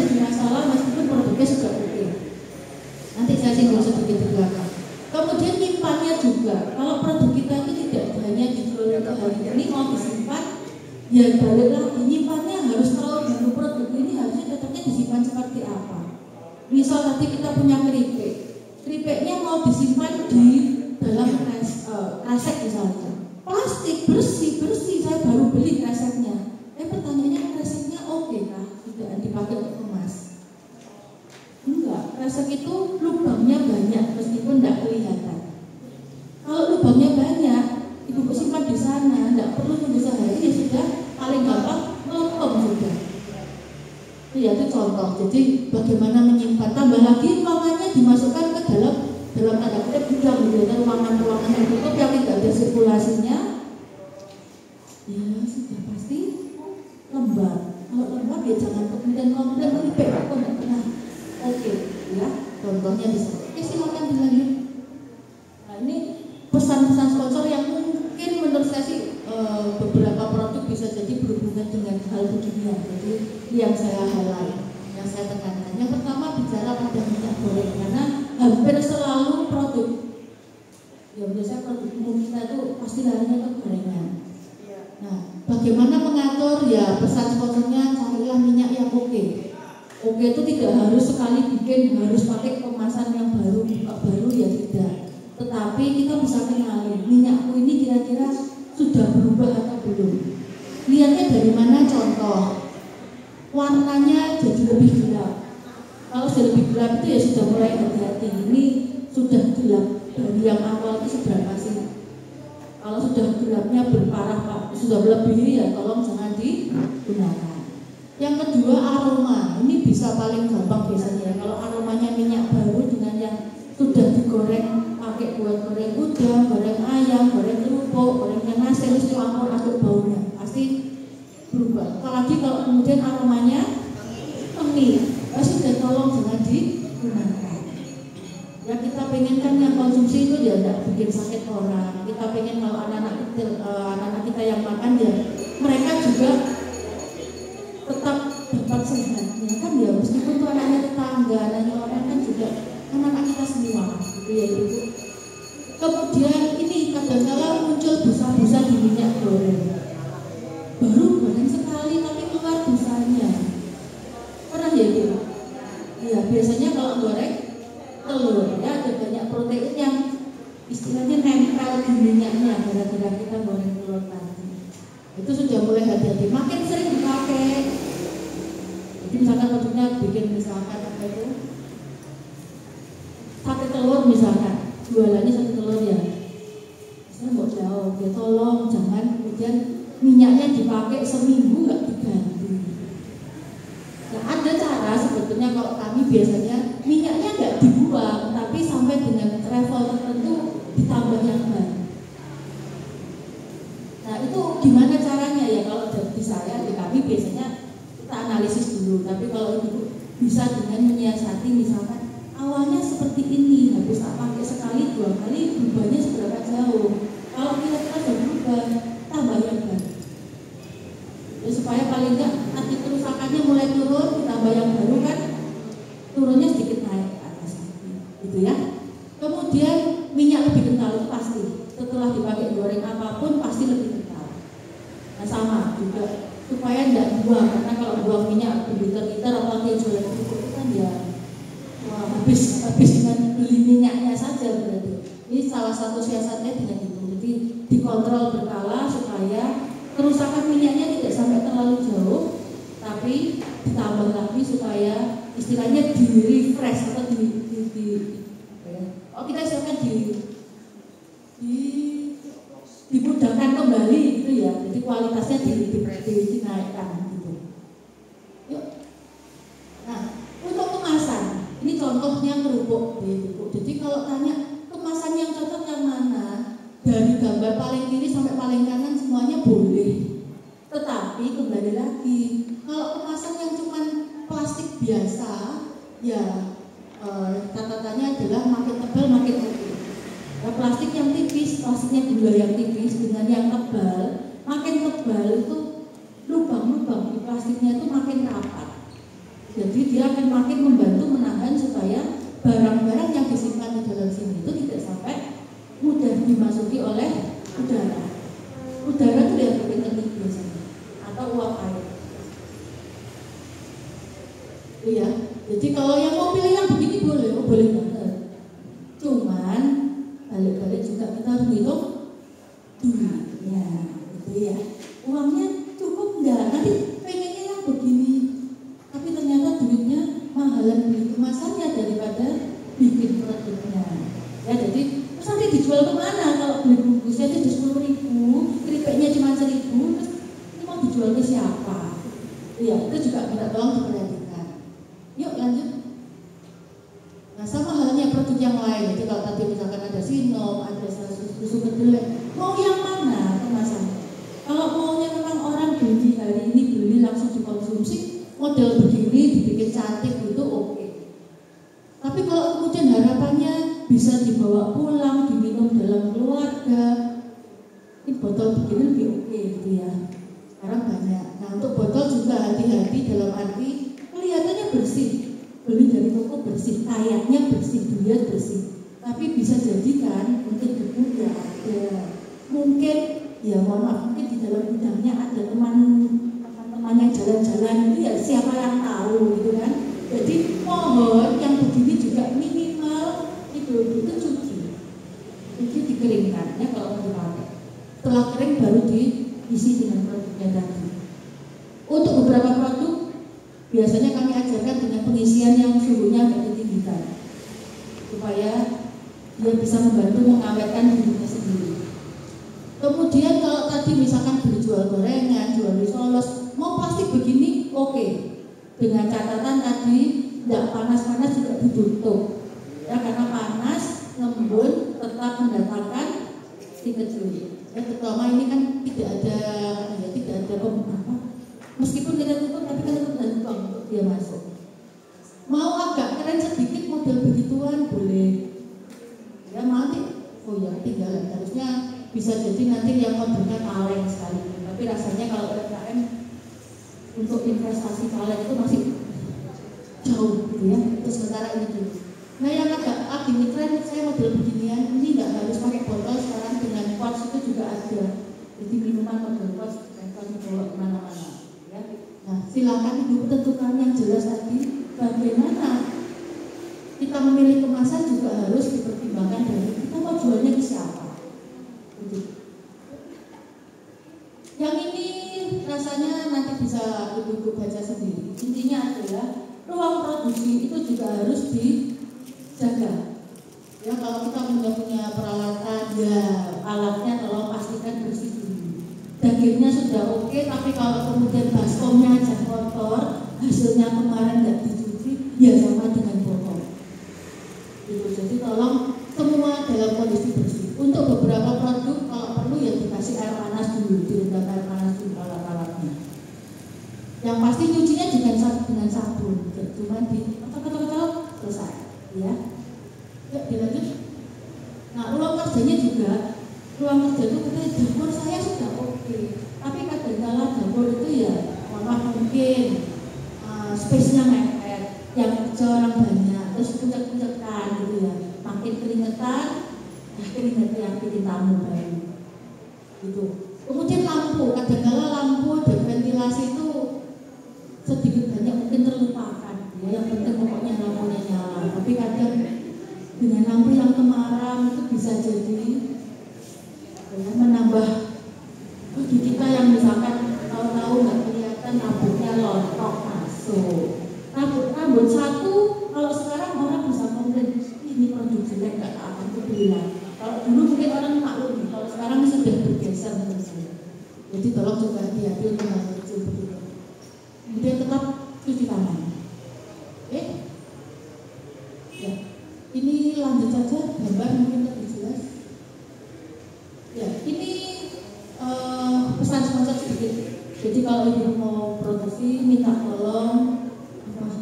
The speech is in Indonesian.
jadi masalah meskipun produknya sudah oke. Nanti saya singgung sedikit di belakang. Kemudian nyimpannya juga. Kalau produk kita itu tidak hanya dijual untuk hari ini mau disimpan, ya balik lagi nyimpannya harus tahu dulu produk ini harusnya tetapnya disimpan seperti apa. Misal tadi kita punya keripiknya mau disimpan di dalam kresek misalnya. Plastik bersih, saya baru beli kreseknya. Pertanyaannya kreseknya oke kah? Tidak dipakai untuk kemas. Enggak, kresek itu lubangnya banyak meskipun tidak kelihatan. Kalau lubangnya banyak, ibu simpan di sana, tidak perlu tunggu sehari, ya sudah paling gampang melempem sudah. Itu contoh. Jadi bagaimana menyimpan? Tambah lagi ruangannya dimasukkan ke dalam tanda kutip gudang, ruangan-ruangan yang tutup yang tidak ada sirkulasinya, ya sudah pasti lembab. Kalau lembab ya jangan kemudian keripik kok tidak pernah. Oke, ya contohnya bisa. Oke, silakan dilanjut. Nah ini pesan-pesan sponsor yang mungkin menurut saya sih beberapa produk bisa jadi berhubungan dengan hal beginian. Jadi yang saya highlight, yang saya tekankan. Yang pertama bicara pada minyak goreng, karena hampir selalu produk, ya biasanya produk umum kita itu pasti larinya ke gorengan. Nah, bagaimana mengatur? Ya pesan sponsornya carilah minyak yang oke. Oke itu tidak harus sekali bikin harus pakai kemasan yang baru, buka baru ya tidak. Tetapi kita bisa kenali minyakku ini kira-kira sudah berubah atau belum. Lihatnya dari mana? Contoh, warnanya jadi lebih gelap. Kalau sudah lebih gelap itu ya sudah mulai hati-hati. Ini sudah gelap dari yang awal itu seberapa sih? Kalau sudah gelapnya berparah Pak, sudah melebihi ya tolong jangan digunakan. Yang kedua aroma, ini bisa paling gampang biasanya. Kalau aromanya minyak baru dengan yang sudah digoreng pakai buat goreng udang, goreng ayam, goreng kerupuk, goreng nasi, itu campur aduk baunya pasti berubah. Apalagi kalau kemudian aromanya wangi, sudah tolong jangan digunakan. Ya kita pengen kan yang konsumsi itu ya tidak bikin sakit orang. Kita pengen kalau anak-anak kita yang makan ya mereka juga tetap dapat sehat. Ya kan ya meskipun itu anaknya tetangga, anaknya orang kan juga anak-anak kita semua, gitu ya ibu. Kemudian ini kadang-kala muncul busa-busa di minyak goreng. Baru goreng sekali tapi keluar busanya. Pernah ya ibu? Ya biasanya kalau goreng telur ya ada banyak protein yang istilahnya nempel di minyaknya gara-gara kita goreng telur tadi. Itu sudah mulai hati-hati. Makin sering dipakai. Jadi misalkan produknya bikin misalkan apa itu sate telur misalkan, jualannya sate telur ya. Saya mau jauh, ya tolong jangan kemudian minyaknya dipakai seminggu nggak diganti. Nah ada cara sebetulnya kalau kami biasanya minyaknya nggak dibuang, tapi sampai dengan level tertentu ditambah yang baru. Nah itu gimana caranya ya? Kalau di saya, di kami biasanya kita analisis dulu. Tapi kalau itu bisa dengan menyiasati misalkan awalnya seperti ini, habis tak pakai sekali dua kali berubahnya seberapa jauh. Kalau kira-kira sudah berubah, tambah yang baru. Ya, supaya paling enggak nanti kerusakannya mulai turun, ditambah yang baru kan turunnya sedikit naik ke atas gitu ya. Kemudian minyak lebih kental itu pasti. Setelah dipakai goreng apapun pasti lebih kental. Nah sama juga supaya tidak buang, karena kalau buang minyak berliter-liter apalagi yang jualan itu kan ya wah, habis dengan beli minyaknya saja berarti. Ini salah satu siasatnya dengan itu. Jadi dikontrol berkala supaya kerusakan minyaknya tidak sampai terlalu jauh, tapi ditambah lagi supaya istilahnya di refresh atau kita istilahnya dimudahkan kembali gitu ya. Jadi kualitasnya dinaikkan gitu. Yuk. Nah, untuk kemasan, ini contohnya kerupuk. Jadi kalau tanya kemasan yang cocok yang mana, dari gambar paling kiri sampai paling kanan semuanya boleh. Tetapi kembali lagi, kalau kemasan yang cuma plastik biasa, ya catatannya adalah makin tebal makin oke. Nah, plastik yang tipis, plastiknya gula yang tipis dengan yang makin tebal itu lubang-lubang di plastiknya itu makin rapat. Jadi dia akan makin membantu menahan supaya barang-barang yang disimpan di dalam sini itu tidak sampai mudah dimasuki oleh udara. Udara itu yang paling penting biasanya, atau uap air. Iya, jadi kalau yang mau pilih yang begini boleh, boleh banget. Cuman balik-balik juga kita harus hitung duitnya, gitu ya. Uangnya cukup nggak? Nanti pengennya yang begini, tapi ternyata duitnya mahalan beli kemasannya daripada bikin produknya. Ya, jadi terus nanti dijual kemana? Kalau beli bungkusnya itu 10.000, keripiknya cuma 1.000, terus ini mau dijual ke siapa? Iya, itu juga minta tolong diperhatikan. Yuk lanjut. Nah, sama halnya produk yang lain. Jadi kalau tadi misalkan ada sinom, ada susu kedelai, mau yang mana kemasannya? Kalau maunya memang orang beli hari ini beli langsung dikonsumsi, model begini dibikin cantik itu oke. Tapi kalau kemudian harapannya bisa dibawa pulang, diminum dalam keluarga, ini botol begini lebih oke gitu ya. Sekarang banyak. Nah, untuk botol juga hati-hati dalam arti kelihatannya bersih, beli dari toko bersih, kayaknya bersih, dilihat bersih, tapi bisa jadikan mungkin debu ya ada, mungkin ya mohon maaf, mungkin di dalam gudangnya ada teman-teman yang jalan-jalan itu ya siapa yang tahu gitu kan. Jadi mohon yang begini juga minimal itu cuci dikeringkan ya kalau mau dipakai. Setelah kering baru diisi dengan produknya tadi. Untuk beberapa produk biasanya kami ajarkan dengan pengisian yang suhunya agak ditinggikan supaya dia bisa membantu mengawetkan dirinya sendiri. Kemudian kalau tadi misalkan beli jual gorengan, jual risoles, mau plastik begini oke. Dengan catatan tadi tidak panas-panas juga ditutup. Ya, karena panas, ngembun, tetap mendatangkan si kecil. Ya, terutama ini kan tidak ada apa. Meskipun kita tutup, tapi kita tutup dan tutup untuk dia masuk. Mau agak keren sedikit model begituan boleh. Ya nanti, oh ya tinggalan. Harusnya bisa jadi nanti yang modelnya kaleng sekali. Tapi rasanya kalau UMKM untuk investasi kaleng itu masih jauh gitu ya. Itu sementara ini dulu. Nah yang agak gini tren saya model beginian ini nggak harus pakai botol, sekarang dengan pouch itu juga ada. Jadi minuman model pouch bisa dibawa kemana-mana. Ya. Nah silakan ibu tentukan yang jelas tadi bagaimana kita memilih kemasan juga harus dipertimbangkan dari kita mau jualnya ke siapa. Gitu. Yang ini rasanya nanti bisa ibu-ibu baca sendiri. Intinya adalah ruang produksi itu juga harus dijaga. Ya kalau kita punya peralatan, ya alatnya tolong pastikan bersih dulu. Dagingnya sudah oke, tapi kalau kemudian baskomnya aja kotor, hasilnya kemarin nggak dicuci, ya sama dengan botol. Gitu. Jadi tolong semua dalam kondisi bersih. Untuk beberapa produk kalau perlu ya dikasih air panas dulu, direndam air panas dulu alat-alatnya. Yang pasti nyucinya dengan sabun, cuma dikocok-kocok selesai, ya. Yuk dilanjut. Nah ruang kerjanya juga, ruang kerja itu katanya dapur saya sudah oke, tapi kadang-kala dapur itu ya mungkin space-nya mepet, yang kerja orang banyak, terus puncak-puncakan gitu ya, makin keringetan, keringetnya yang bikin tamu baru, gitu. Kemudian lampu, kadang-kala lampu dan ventilasi itu sedikit banyak mungkin terlupakan, ya. Yang penting pokoknya lampunya nyala, tapi kadang dengan lampu yang kemaram itu bisa jadi ya, menambah bagi kita yang misalkan tahu-tahu nggak kelihatan lampunya lontok masuk. Rambut satu, kalau sekarang orang bisa komplain ini produk jelek nggak akan kebilang. Kalau dulu mungkin orang maklum, kalau sekarang sudah bergeser terus. Jadi tolong juga hati-hati untuk hal kecil begitu. Kemudian tetap cuci tangan. Oke? Ya. Ini lanjut saja gambar mungkin lebih jelas. Ya, ini pesan sponsor sedikit. Jadi kalau ibu mau produksi minta tolong